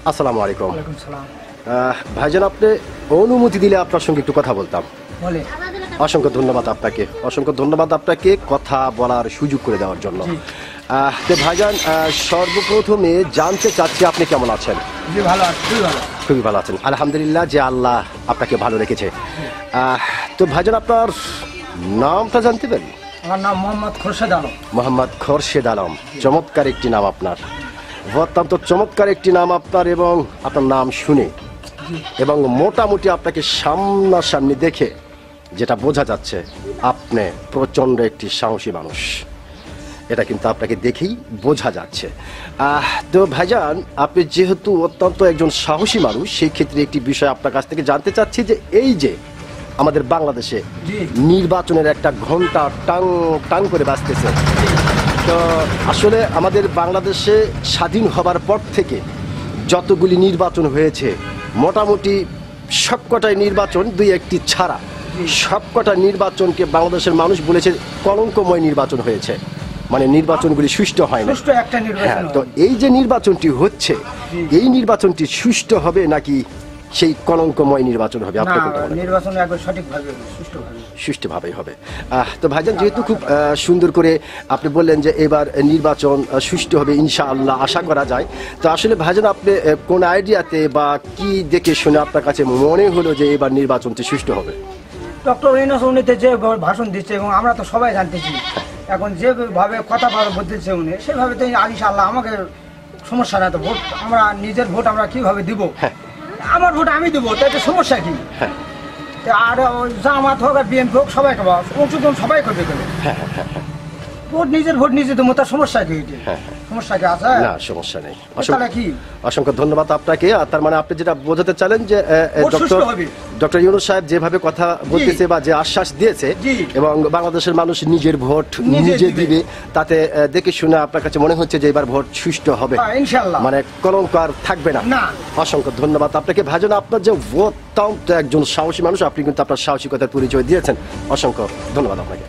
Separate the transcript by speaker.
Speaker 1: আসসালামু আলাইকুম।
Speaker 2: ওয়ালাইকুম সালাম।
Speaker 1: ভাইজান, আপনি অনুমতি দিলে আপনার সঙ্গে একটু কথা বলতাম।
Speaker 2: বলে
Speaker 1: অসংখ্য ধন্যবাদ আপনাকে, অসংখ্য ধন্যবাদ আপনাকে কথা বলার সুযোগ করে দেওয়ার জন্য। তো ভাইজান, সর্বপ্রথমে জানতে চাচ্ছি আপনি কেমন আছেন?
Speaker 2: জি ভালো আছি, খুবই ভালো।
Speaker 1: খুবই ভালো আছেন, আলহামদুলিল্লাহ যে আল্লাহ আপনাকে ভালো রেখেছে। তো ভাইজান, আপনার নামটা জানতে পারি?
Speaker 2: আমার নাম মোহাম্মদ খোরশেদ আলম।
Speaker 1: মোহাম্মদ খোরশেদ আলম, চমৎকার একটি নাম আপনার, অত্যন্ত চমৎকার একটি নাম আপনার। এবং আপনার নাম শুনে এবং মোটামুটি আপনাকে সামনাসামনি দেখে যেটা বোঝা যাচ্ছে, আপনি প্রচণ্ড একটি সাহসী মানুষ, এটা কিন্তু আপনাকে দেখেই বোঝা যাচ্ছে। তো ভাইজান, আপনি যেহেতু অত্যন্ত একজন সাহসী মানুষ, সেই ক্ষেত্রে একটি বিষয় আপনার কাছ থেকে জানতে চাচ্ছি যে এই যে আমাদের বাংলাদেশে নির্বাচনের একটা ঘন্টা টাং টাং করে বাজতেছে, তো আসলে আমাদের বাংলাদেশে স্বাধীন হবার পর থেকে যতগুলি নির্বাচন হয়েছে, মোটামুটি সবকটাই নির্বাচন, দুই একটি ছাড়া সবকটা নির্বাচনকে বাংলাদেশের মানুষ বলেছে কলঙ্কময় নির্বাচন হয়েছে, মানে নির্বাচনগুলি সুষ্ঠু হয় না। হ্যাঁ, তো এই যে নির্বাচনটি হচ্ছে, এই নির্বাচনটি সুষ্ঠু হবে নাকি সেই কলঙ্কময় নির্বাচন হবে? আপনি
Speaker 2: নির্বাচন একবার সঠিকভাবে
Speaker 1: সুষ্ঠুভাবেই হবে। তো ভাইজান, যেহেতু খুব সুন্দর করে আপনি বললেন যে এবার নির্বাচন সুষ্ঠু হবে ইনশাআল্লাহ, আশা করা যায়। তো আসলে ভাইজান, আপনি কোন আইডিয়াতে বা কি দেখে শুনে আপনার কাছে মনে হলো যে এবার নির্বাচনটি সুষ্ঠু হবে?
Speaker 2: ডক্টর ইউনূস উনিতে যে ভাষণ দিচ্ছে এবং আমরা তো সবাই জানতেছি, এখন যেভাবে কথা বলতেছে উনি, সেভাবে তো ইনশাআল্লাহ আমাকে সমস্যা না। তো ভোট আমরা নিজের ভোট আমরা কিভাবে দিব? আমার ভোট আমি দেবো, তাই সমস্যা কি? আর জামাত হোক আর বিএনপি হোক, সবাই অংশগ্রহণ সবাই করবে। ভোট নিজের ভোট নিজে দেবো, তার সমস্যা কি? সমস্যা কি আছে? না,
Speaker 1: সমস্যা নেই।
Speaker 2: কি
Speaker 1: অসংখ্য ধন্যবাদ আপনাকে। তার মানে আপনি যেটা বোঝাতে চাইলেন যে ডক্টর ইউনূস সাহেব যেভাবে কথা বলতেছে বা যে আশ্বাস দিয়েছে, এবং বাংলাদেশের মানুষ নিজের ভোট নিজে দিবে, তাতে দেখে শুনে আপনার কাছে মনে হচ্ছে যে এবার ভোট সুষ্ঠু হবে, মানে কলঙ্ক আর থাকবে না। অসংখ্য ধন্যবাদ আপনাকে ভাইজান। আপনার যে অত্যন্ত একজন সাহসী মানুষ, আপনি কিন্তু আপনার সাহসিকতার পরিচয় দিয়েছেন। অসংখ্য ধন্যবাদ আপনাকে।